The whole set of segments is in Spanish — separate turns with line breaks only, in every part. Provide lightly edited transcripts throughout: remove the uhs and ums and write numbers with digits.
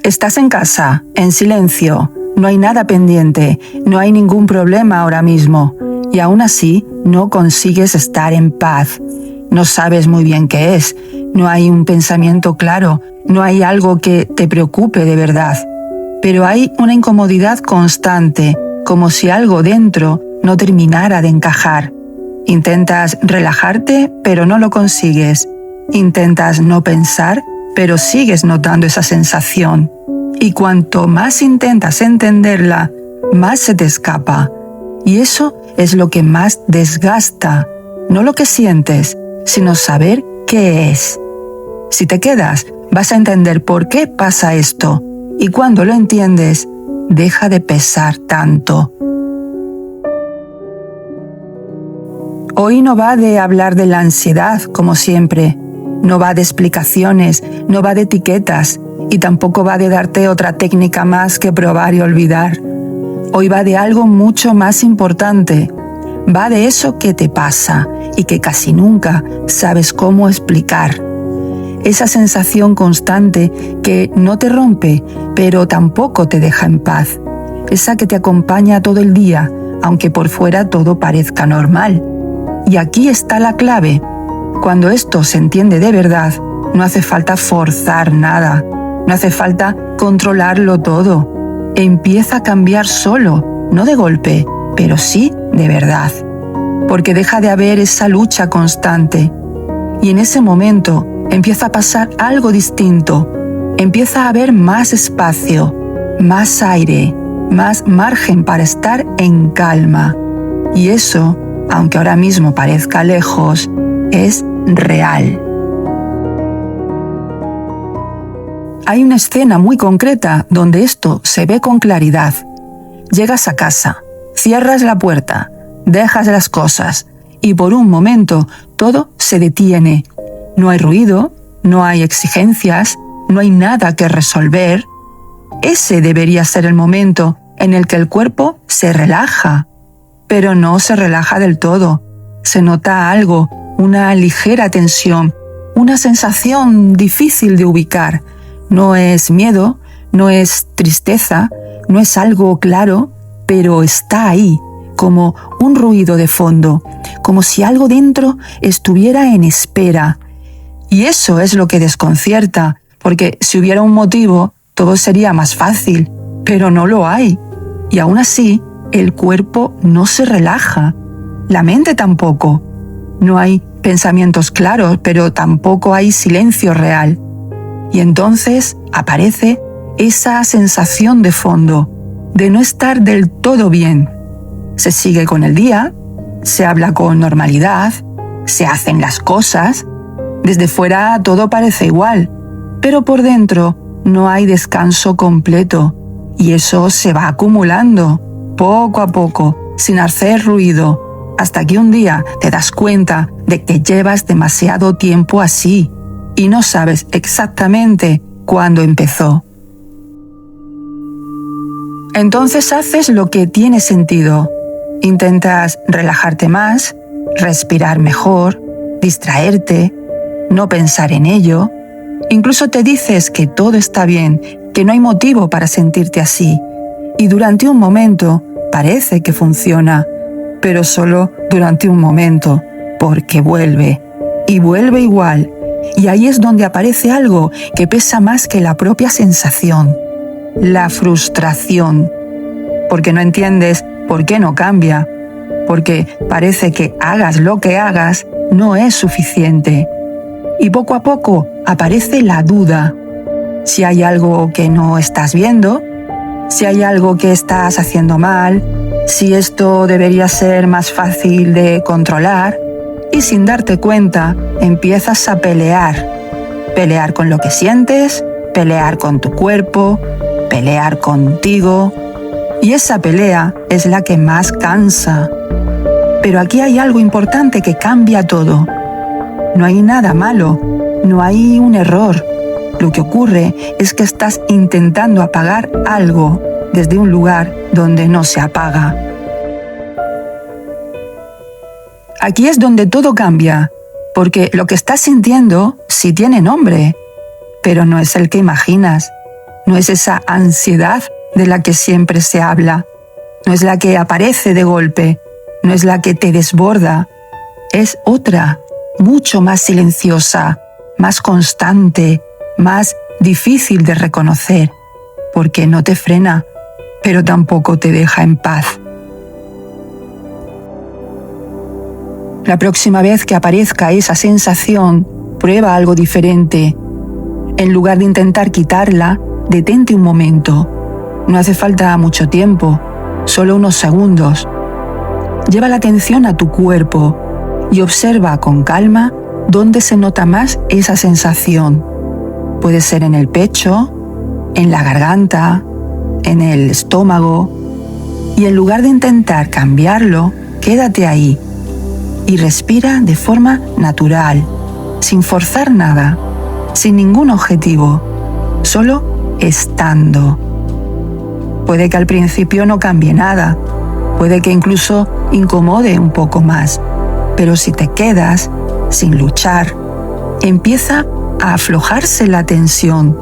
Estás en casa, en silencio, no hay nada pendiente, no hay ningún problema ahora mismo, y aún así no consigues estar en paz. No sabes muy bien qué es, no hay un pensamiento claro, no hay algo que te preocupe de verdad. Pero hay una incomodidad constante, como si algo dentro no terminara de encajar. Intentas relajarte, pero no lo consigues. Intentas no pensar, pero sigues notando esa sensación. Y cuanto más intentas entenderla, más se te escapa. Y eso es lo que más desgasta, no lo que sientes, sino saber qué es. Si te quedas, vas a entender por qué pasa esto, y cuando lo entiendes, deja de pesar tanto. Hoy no va de hablar de la ansiedad, como siempre. No va de explicaciones, no va de etiquetas, y tampoco va de darte otra técnica más que probar y olvidar. Hoy va de algo mucho más importante. Va de eso que te pasa y que casi nunca sabes cómo explicar. Esa sensación constante que no te rompe, pero tampoco te deja en paz. Esa que te acompaña todo el día, aunque por fuera todo parezca normal. Y aquí está la clave. Cuando esto se entiende de verdad, no hace falta forzar nada. No hace falta controlarlo todo. Empieza a cambiar solo, no de golpe, pero sí de verdad. Porque deja de haber esa lucha constante. Y en ese momento empieza a pasar algo distinto. Empieza a haber más espacio, más aire, más margen para estar en calma. Y eso, aunque ahora mismo parezca lejos, es real. Hay una escena muy concreta donde esto se ve con claridad. Llegas a casa, cierras la puerta, dejas las cosas y por un momento todo se detiene. No hay ruido, no hay exigencias, no hay nada que resolver. Ese debería ser el momento en el que el cuerpo se relaja, pero no se relaja del todo. Se nota algo, una ligera tensión, una sensación difícil de ubicar. No es miedo, no es tristeza, no es algo claro, pero está ahí, como un ruido de fondo, como si algo dentro estuviera en espera. Y eso es lo que desconcierta, porque si hubiera un motivo, todo sería más fácil, pero no lo hay. Y aún así, el cuerpo no se relaja, la mente tampoco. No hay pensamientos claros, pero tampoco hay silencio real. Y entonces aparece esa sensación de fondo, de no estar del todo bien. Se sigue con el día, se habla con normalidad, se hacen las cosas. Desde fuera todo parece igual, pero por dentro no hay descanso completo. Y eso se va acumulando, poco a poco, sin hacer ruido, hasta que un día te das cuenta de que llevas demasiado tiempo así y no sabes exactamente cuándo empezó. Entonces haces lo que tiene sentido. Intentas relajarte más, respirar mejor, distraerte, no pensar en ello. Incluso te dices que todo está bien, que no hay motivo para sentirte así. Y durante un momento parece que funciona, pero solo durante un momento, porque vuelve, y vuelve igual. Y ahí es donde aparece algo que pesa más que la propia sensación, la frustración, porque no entiendes por qué no cambia, porque parece que hagas lo que hagas, no es suficiente. Y poco a poco aparece la duda, si hay algo que no estás viendo, si hay algo que estás haciendo mal, si esto debería ser más fácil de controlar. Y sin darte cuenta, empiezas a pelear. Pelear con lo que sientes, pelear con tu cuerpo, pelear contigo. Y esa pelea es la que más cansa. Pero aquí hay algo importante que cambia todo. No hay nada malo, no hay un error. Lo que ocurre es que estás intentando apagar algo desde un lugar donde no se apaga. Aquí es donde todo cambia, porque lo que estás sintiendo sí tiene nombre, pero no es el que imaginas. no es esa ansiedad de la que siempre se habla, no es la que aparece de golpe, no es la que te desborda, es otra, mucho más silenciosa, más constante, más difícil de reconocer, porque no te frena, pero tampoco te deja en paz. La próxima vez que aparezca esa sensación, prueba algo diferente. En lugar de intentar quitarla, detente un momento. No hace falta mucho tiempo, solo unos segundos. Lleva la atención a tu cuerpo y observa con calma dónde se nota más esa sensación. Puede ser en el pecho, en la garganta, en el estómago. Y en lugar de intentar cambiarlo, quédate ahí y respira de forma natural, sin forzar nada, sin ningún objetivo, solo estando. Puede que al principio no cambie nada, puede que incluso incomode un poco más, pero si te quedas sin luchar, empieza a aflojarse la tensión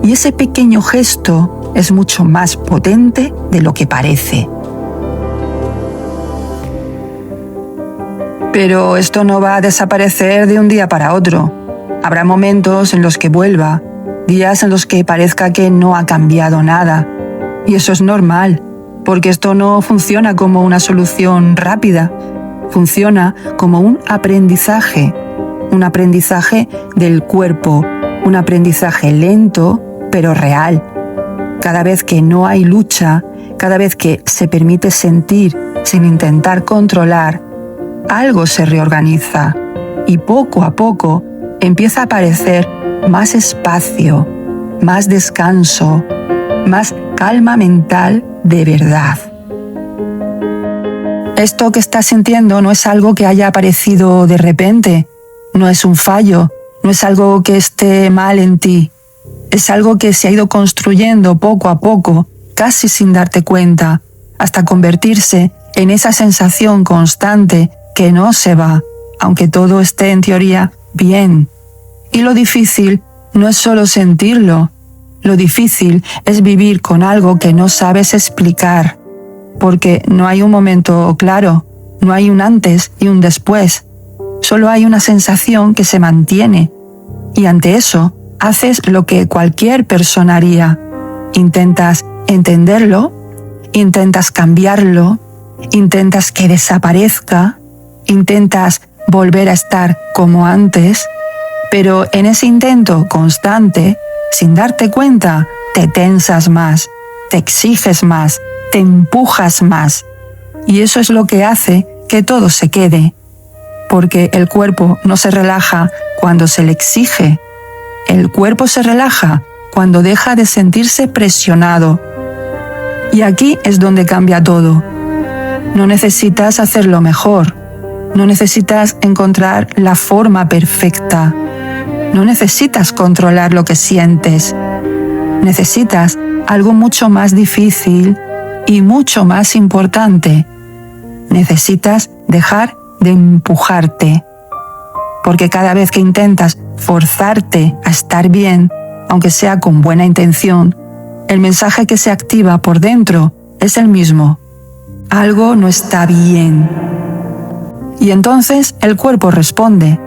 y ese pequeño gesto es mucho más potente de lo que parece. Pero esto no va a desaparecer de un día para otro. Habrá momentos en los que vuelva, días en los que parezca que no ha cambiado nada. Y eso es normal, porque esto no funciona como una solución rápida. Funciona como un aprendizaje del cuerpo, un aprendizaje lento pero real. Cada vez que no hay lucha, cada vez que se permite sentir sin intentar controlar, algo se reorganiza y poco a poco empieza a aparecer más espacio, más descanso, más calma mental de verdad. Esto que estás sintiendo no es algo que haya aparecido de repente, no es un fallo, no es algo que esté mal en ti, es algo que se ha ido construyendo poco a poco, casi sin darte cuenta, hasta convertirse en esa sensación constante que no se va, aunque todo esté en teoría bien. Y lo difícil no es solo sentirlo, lo difícil es vivir con algo que no sabes explicar, porque no hay un momento claro, no hay un antes y un después, solo hay una sensación que se mantiene, y ante eso haces lo que cualquier persona haría, intentas entenderlo, intentas cambiarlo, intentas que desaparezca, intentas volver a estar como antes, pero en ese intento constante, sin darte cuenta, te tensas más, te exiges más, te empujas más. Y eso es lo que hace que todo se quede, porque el cuerpo no se relaja cuando se le exige. El cuerpo se relaja cuando deja de sentirse presionado. Y aquí es donde cambia todo. No necesitas hacerlo mejor. No necesitas encontrar la forma perfecta. No necesitas controlar lo que sientes. Necesitas algo mucho más difícil y mucho más importante. Necesitas dejar de empujarte. Porque cada vez que intentas forzarte a estar bien, aunque sea con buena intención, el mensaje que se activa por dentro es el mismo. Algo no está bien. Y entonces el cuerpo responde,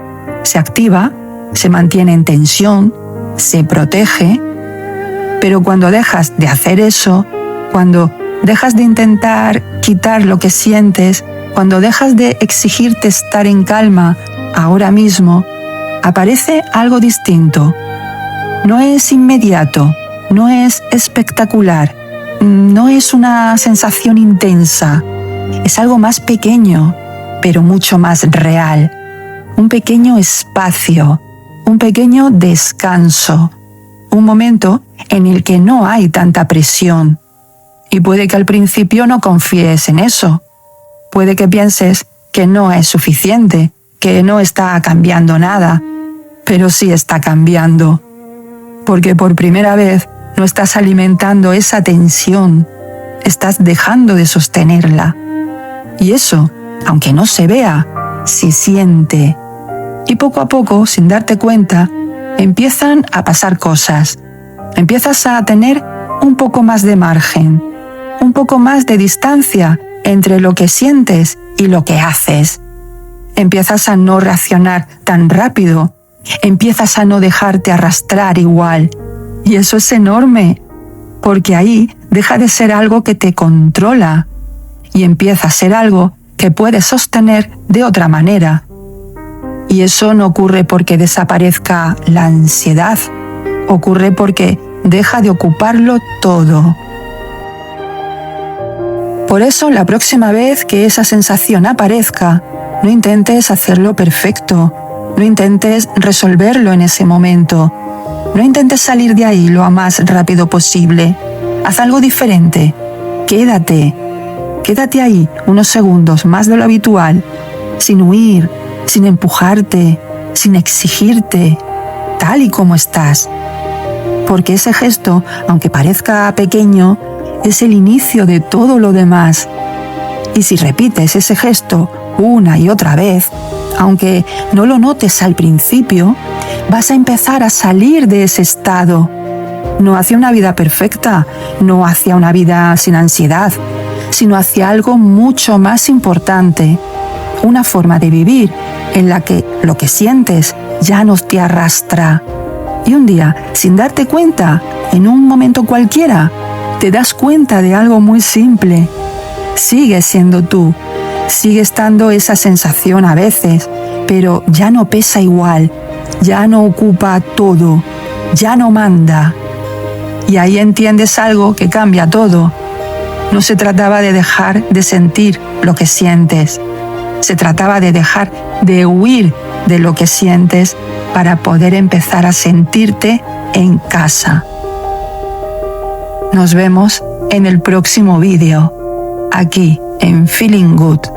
se activa, se mantiene en tensión, se protege, pero cuando dejas de hacer eso, cuando dejas de intentar quitar lo que sientes, cuando dejas de exigirte estar en calma ahora mismo, aparece algo distinto. No es inmediato, no es espectacular, no es una sensación intensa, es algo más pequeño, pero mucho más real. Un pequeño espacio, un pequeño descanso, un momento en el que no hay tanta presión. Y puede que al principio no confíes en eso. Puede que pienses que no es suficiente, que no está cambiando nada, pero sí está cambiando. Porque por primera vez no estás alimentando esa tensión, estás dejando de sostenerla. Y eso, aunque no se vea, se siente. Y poco a poco, sin darte cuenta, empiezan a pasar cosas. Empiezas a tener un poco más de margen, un poco más de distancia entre lo que sientes y lo que haces. Empiezas a no reaccionar tan rápido, empiezas a no dejarte arrastrar igual. Y eso es enorme, porque ahí deja de ser algo que te controla y empieza a ser algo que puedes sostener de otra manera. Y eso no ocurre porque desaparezca la ansiedad, ocurre porque deja de ocuparlo todo. Por eso, la próxima vez que esa sensación aparezca, no intentes hacerlo perfecto, no intentes resolverlo en ese momento, no intentes salir de ahí lo más rápido posible. Haz algo diferente, quédate ahí unos segundos más de lo habitual, sin huir, sin empujarte, sin exigirte, tal y como estás. Porque ese gesto, aunque parezca pequeño, es el inicio de todo lo demás. Y si repites ese gesto una y otra vez, aunque no lo notes al principio, vas a empezar a salir de ese estado. No hacia una vida perfecta, no hacia una vida sin ansiedad, sino hacia algo mucho más importante. Una forma de vivir en la que lo que sientes ya no te arrastra. Y un día, sin darte cuenta, en un momento cualquiera, te das cuenta de algo muy simple. Sigues siendo tú, sigue estando esa sensación a veces, pero ya no pesa igual, ya no ocupa todo, ya no manda. Y ahí entiendes algo que cambia todo. No se trataba de dejar de sentir lo que sientes, se trataba de dejar de huir de lo que sientes para poder empezar a sentirte en casa. Nos vemos en el próximo vídeo, aquí en Feeling Good.